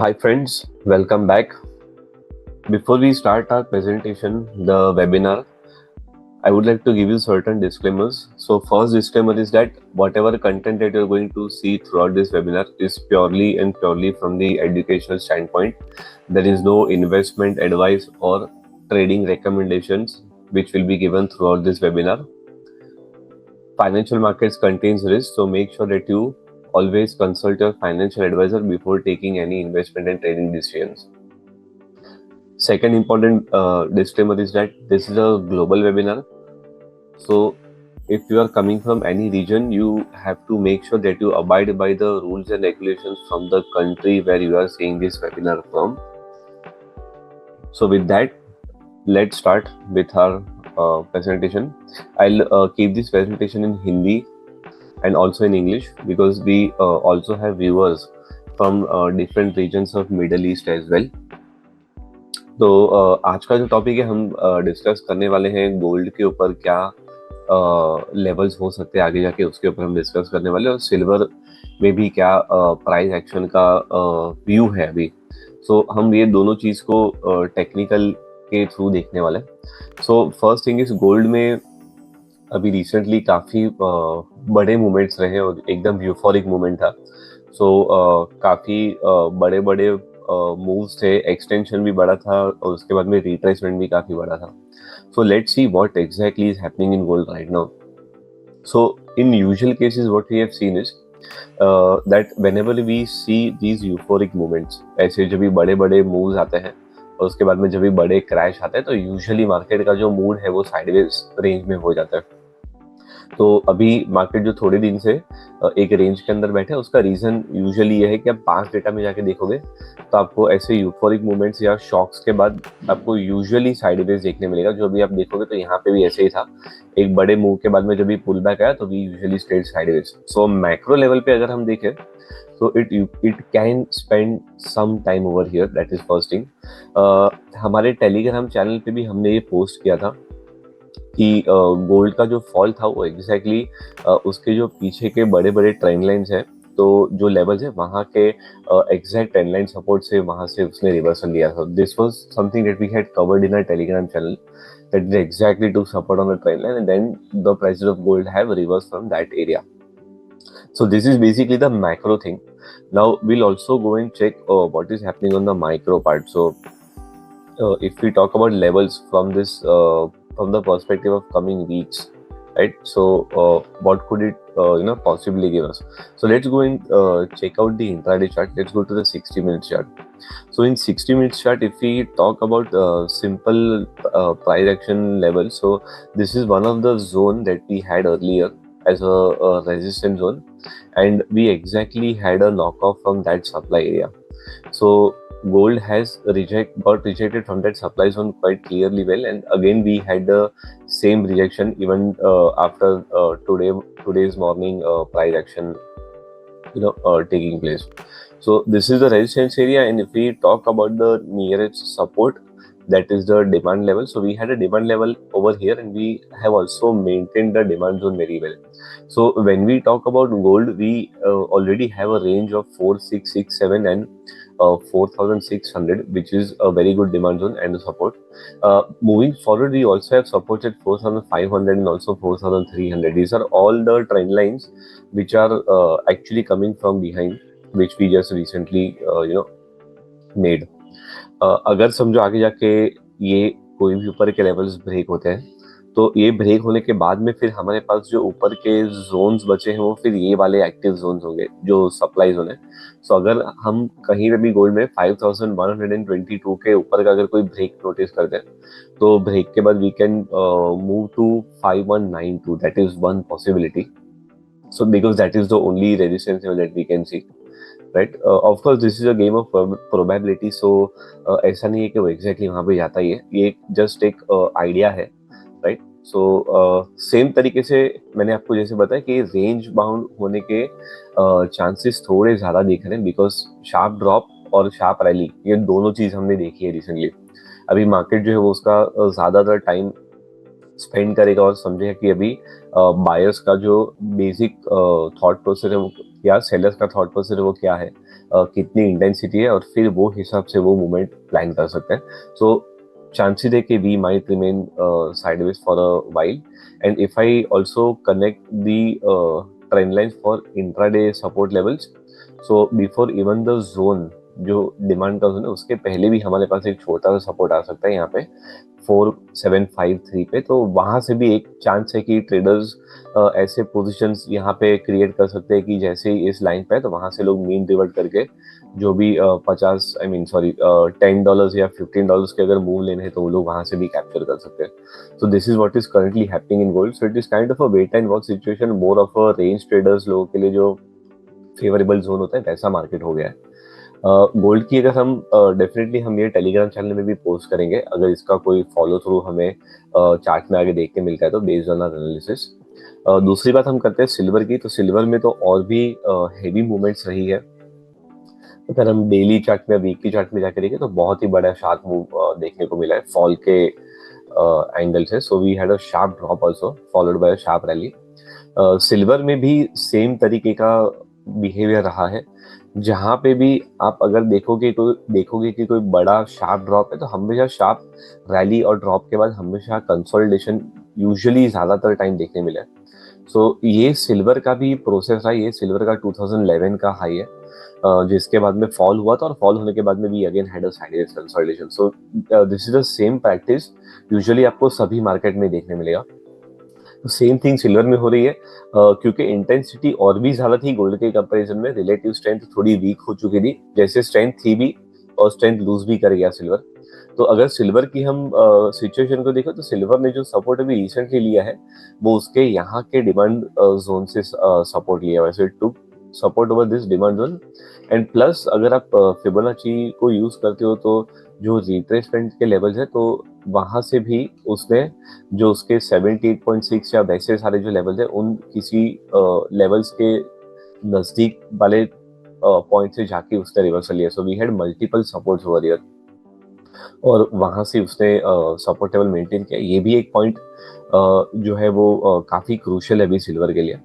Hi friends, welcome back. Before we start our presentation, the webinar, I would like to give you certain disclaimers. So first disclaimer is that whatever content that you're going to see throughout this webinar is purely and purely from the educational standpoint. There is no investment advice or trading recommendations which will be given throughout this webinar. Financial markets contains risk, so make sure that you always consult your financial advisor before taking any investment and trading decisions. Second important disclaimer is that this is a global webinar. So if you are coming from any region, you have to make sure that you abide by the rules and regulations from the country where you are seeing this webinar from. So with that, let's start with our presentation. I'll keep this presentation in Hindi and also in English because we also have viewers from different regions of Middle East as well. तो आज का जो topic है हम discuss करने वाले हैं gold के ऊपर क्या लेवल्स हो सकते हैं आगे जाके, उसके ऊपर हम डिस्कस करने वाले हैं और सिल्वर में भी क्या प्राइस एक्शन का व्यू है अभी. सो हम ये दोनों चीज़ को टेक्निकल के थ्रू देखने वाले हैं. So first thing is gold में अभी रिसेंटली काफ़ी बड़े मूवमेंट्स रहे और एकदम यूफोरिक मूवमेंट था. सो काफ़ी बड़े बड़े मूव्स थे, एक्सटेंशन भी बड़ा था और उसके बाद में रिट्रेसमेंट भी काफ़ी बड़ा था. So let's see what exactly is happening in gold right now. So in usual cases what we have seen is that whenever we see these euphoric movements, ऐसे जब भी बड़े बड़े मूव्स आते हैं और उसके बाद में जब भी बड़े क्रैश आते हैं तो यूजुअली मार्केट का जो मूड है वो साइडवेज रेंज में हो जाता है. तो अभी मार्केट जो थोड़े दिन से एक रेंज के अंदर बैठे है, उसका रीजन यूजुअली ये है कि आप 5 डेटा में जाके देखोगे तो आपको ऐसे यूफोरिक मूवमेंट्स या शॉक्स के बाद आपको यूजुअली साइडवेज देखने मिलेगा. जो भी आप देखोगे तो यहाँ पे भी ऐसे ही था, एक बड़े मूव के बाद में जब भी पुल बैक आया तो we usually stayed sideways. So macro level पे अगर हम देखें तो it can spend some time over here, that is first thing. हमारे टेलीग्राम चैनल पे भी हमने ये पोस्ट किया था कि गोल्ड का जो फॉल था वो एग्जैक्टली उसके जो पीछे के बड़े बड़े ट्रेंड लाइन्स हैं, तो जो लेवल्स है वहाँ के एग्जैक्ट ट्रेंड लाइन सपोर्ट से वहाँ से उसने रिवर्सल लिया था. This was something that we had covered in our Telegram channel, that is exactly to support on the trend line, and then the prices of gold have reversed from that area. So this is basically the macro thing. Now we'll also go and check what is happening on the micro part. So if we talk about levels from this from the perspective of coming weeks, right? So what could it possibly give us? So let's go and check out the intraday chart. Let's go to the 60-minute chart. So in 60-minute chart, if we talk about simple price action level, so this is one of the zone that we had earlier as a resistance zone, and we exactly had a knockoff from that supply area. So gold has got rejected from that supply zone quite clearly well, and again we had the same rejection even after today's morning price action taking place. So this is the resistance area, and if we talk about the nearest support, that is the demand level. So we had a demand level over here, and we have also maintained the demand zone very well. So when we talk about gold, we already have a range of 4667 and 4600, which is a very good demand zone and support. Moving forward, we also have supports at 4500 and also 4300. These are all the trend lines which are actually coming from behind, which we just recently made. अगर समझो आगे जाके ये कोई भी ऊपर के levels break होते हैं तो ये ब्रेक होने के बाद में फिर हमारे पास जो ऊपर के जोन्स बचे हैं वो फिर ये वाले एक्टिव जोन्स होंगे जो सप्लाई जोन है. सो अगर हम कहीं पे भी गोल्ड में 5122 के ऊपर का अगर कोई ब्रेक नोटिस करते हैं तो ब्रेक के बाद we can move to 5192. That is one possibility. So because that is the only resistance level that we can see, right? Of course this is a game of probability, so ऐसा नहीं है कि वो exactly वहाँ पे जाता ही है, ये just एक idea है, right? So सेम तरीके से मैंने आपको जैसे बताया कि रेंज बाउंड होने के चांसेस थोड़े ज़्यादा दिख रहे हैं बिकॉज शार्प ड्रॉप और शार्प रैली ये दोनों चीज़ हमने देखी है रिसेंटली. अभी मार्केट जो है वो उसका ज़्यादातर टाइम स्पेंड करेगा और समझेगा कि अभी बायर्स का जो बेसिक थॉट प्रोसेस है वो या सेलर्स का थॉट प्रोसेस वो क्या है, कितनी इंटेंसिटी है, और फिर वो हिसाब से वो मूवमेंट प्लान कर सकते हैं. सो chances है कि we might remain sideways for a while. And if I also connect the trend lines for intraday support levels, so before even the zone, जो डिमांड का जोन है उसके पहले भी हमारे पास एक छोटा सा सपोर्ट आ सकता है यहाँ पे 4753 पे. तो वहां से भी एक चांस है कि ट्रेडर्स ऐसे पोजीशंस यहाँ पे क्रिएट कर सकते हैं कि जैसे ही इस लाइन पे है तो वहां से लोग मीन रिवर्ट करके जो भी 50 आई मीन सॉरी $10 या $15 के अगर मूव लेने हैं तो वो लोग वहां से भी कैप्चर कर सकते हैं. So this is what is currently happening in gold. So it is kind of a wait and watch situation, more of a range traders लोगों के लिए जो फेवरेबल जोन होता है वैसा मार्केट हो गया है. गोल्ड की अगर हम डेफिनेटली हम ये टेलीग्राम चैनल में भी पोस्ट करेंगे अगर इसका कोई फॉलो थ्रू हमें चार्ट में आगे देखने मिलता है तो बेस्ड ऑन एनालिसिस. दूसरी बात हम करते हैं सिल्वर की. तो सिल्वर में तो और भी हेवी मूवमेंट्स रही है. अगर हम डेली चार्ट में वीकली चार्ट में जाकर देखें तो बहुत ही बड़ा शार्प मूव देखने को मिला है फॉल के एंगल से. So we had a sharp drop also followed by a sharp rally. Silver में भी सेम तरीके का बिहेवियर रहा है. जहां पे भी आप अगर देखोगे कि कोई बड़ा शार्प ड्रॉप है तो हमेशा शार्प रैली और ड्रॉप के बाद हमेशा कंसोलिडेशन यूजुअली ज्यादातर टाइम देखने मिला है. सो ये सिल्वर का भी प्रोसेस है. ये सिल्वर का 2011 का हाई है जिसके बाद में फॉल हुआ था और फॉल होने के बाद में भी again had a sideways consolidation. So this is the same practice usually आपको सभी मार्केट में देखने मिलेगा. तो सेम थिंग सिल्वर में हो रही है क्योंकि इंटेंसिटी और भी ज्यादा थी गोल्ड के कंपैरिजन में. रिलेटिव स्ट्रेंथ थोड़ी वीक हो चुकी थी. जैसे स्ट्रेंथ थी भी और स्ट्रेंथ लूज भी कर गया सिल्वर. तो अगर सिल्वर की हम सिचुएशन को देखो तो सिल्वर ने जो सपोर्ट अभी रिसेंटली लिया है वो उसके यहाँ के डिमांड जोन से सपोर्ट लिया. वैसे to support over this demand zone. And plus अगर आप फिबोनाची को यूज करते हो तो जो रिट्रेसमेंट के लेवल्स है तो वहां से भी उसने जो उसके 78.6 या वैसे सारे जो लेवल्स है उन किसी लेवल्स के नजदीक वाले पॉइंट से जाके उसने रिवर्सल लिया. So we had multiple supports over here और वहां से उसने सपोर्ट लेवल मेंटेन किया. ये भी एक पॉइंट जो है वो काफी क्रूशियल है अभी सिल्वर के लिए.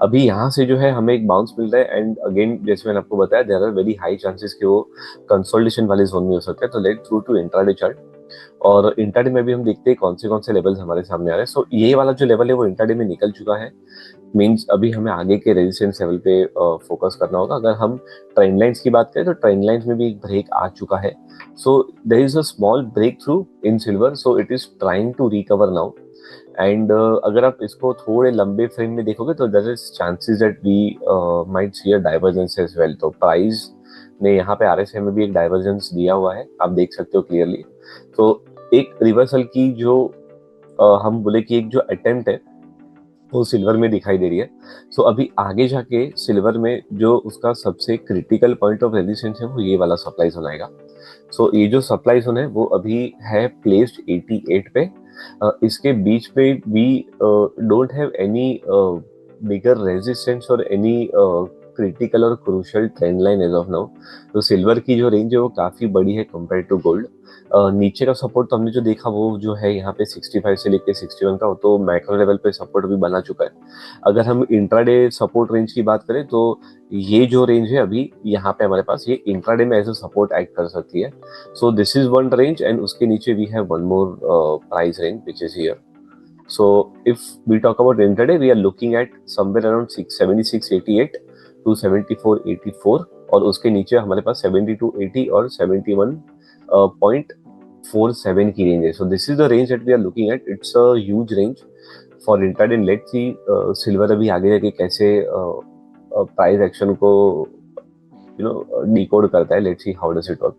अभी यहाँ से जो है हमें एक बाउंस मिल रहा है एंड अगेन जैसे मैंने आपको बताया there are very high chances कि वो कंसोलिडेशन वाले जोन में हो सकता है. तो let through to intraday chart. और इंट्राडे में भी हम देखते हैं कौन से लेवल्स हमारे सामने आ रहे हैं. सो ये वाला जो लेवल है वो इंट्राडे में निकल चुका है. मींस अभी हमें आगे के रेजिस्टेंस लेवल पे फोकस करना होगा. अगर हम ट्रेंड लाइंस की बात करें तो ट्रेंड लाइंस में भी एक ब्रेक आ चुका है. So there is a small break through in silver. So it is trying to recover now. And अगर आप इसको थोड़े लंबे फ्रेम में देखोगे तो there is chances that we might see a divergence as well. तो प्राइस ने यहाँ पे आरएसआई में भी एक डाइवर्जेंस दिया हुआ है. आप देख सकते हो क्लियरली. तो एक रिवर्सल की जो हम बोले कि एक जो अटेम्प्ट है वो सिल्वर में दिखाई दे रही है. सो अभी आगे जाके सिल्वर में जो उसका सबसे क्रिटिकल पॉइंट ऑफ रेजिस्टेंस है वो ये वाला सप्लाई जोन आएगा. सो ये जो सप्लाई जोन है वो अभी है प्लेस्ड 88 पे. इसके बीच में we don't have any bigger resistance और एनी क्रिटिकल और crucial trend line as of now. तो सिल्वर की जो रेंज है वो काफी बड़ी है कंपेयर टू गोल्ड. नीचे का सपोर्ट तो हमने जो देखा वो जो है यहाँ पे 65 से लेके 61 का, तो मैक्रो लेवल पे सपोर्ट भी बना चुका है. अगर हम इंट्राडे सपोर्ट रेंज की बात करें तो ये जो रेंज है अभी यहाँ पे हमारे पास ये इंट्राडे में एज अ सपोर्ट एक्ट कर सकती है. So this is one range and उसके नीचे we have one more price range which is here. So if we talk about intraday, we are looking at somewhere around 7688 to 7484 और उसके नीचे हमारे पास 7280 और 71.47 की रेंज है. So this is the range that we are looking at. It's a huge range for intraday. Let's see silver अभी आगे जाके कैसे प्राइस एक्शन को डिकोड करता है. Let's see how does it work.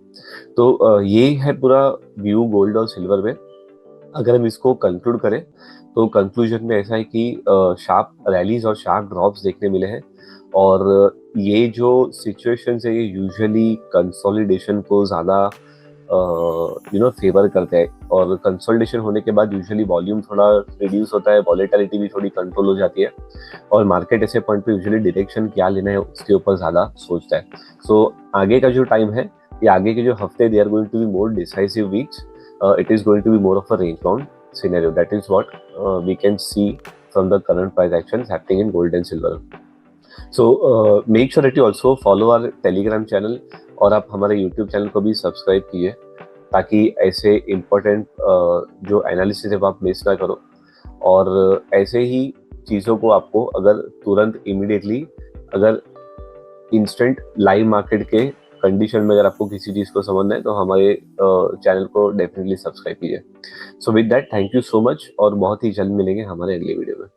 तो ये है पूरा व्यू गोल्ड और सिल्वर में. अगर हम इसको कंक्लूड करें तो कंक्लूजन में ऐसा है कि शार्प रैलीज और शार्प ड्रॉप्स देखने मिले हैं और ये जो सिचुएशन है ये यूजुअली कंसोलिडेशन को ज़्यादा फेवर करते हैं. और कंसोलिडेशन होने के बाद यूजुअली वॉल्यूम थोड़ा रिड्यूस होता है, वॉलेटिलिटी भी थोड़ी कंट्रोल हो जाती है और मार्केट ऐसे पॉइंट पे यूजुअली डायरेक्शन क्या लेना है उसके ऊपर ज़्यादा सोचता है. सो आगे का जो टाइम है ये आगे के जो हफ्ते they are going to be more decisive weeks. It is going to be more of a range bound scenario. That is what we can see from the current price actions happening in gold and silver. So make sure that you also follow our Telegram channel, और आप हमारे YouTube channel को भी subscribe कीजिए, ताकि ऐसे important जो analysis है वो आप मिस ना करो। और ऐसे ही चीज़ों को आपको अगर तुरंत इमीडिएटली, अगर इंस्टेंट लाइव मार्केट के कंडीशन में अगर आपको किसी चीज़ को समझना है तो हमारे चैनल को डेफिनेटली सब्सक्राइब कीजिए। So with that, thank you so much, और बहुत ही जल्द मिलेंगे हमारे अगले वीडियो में।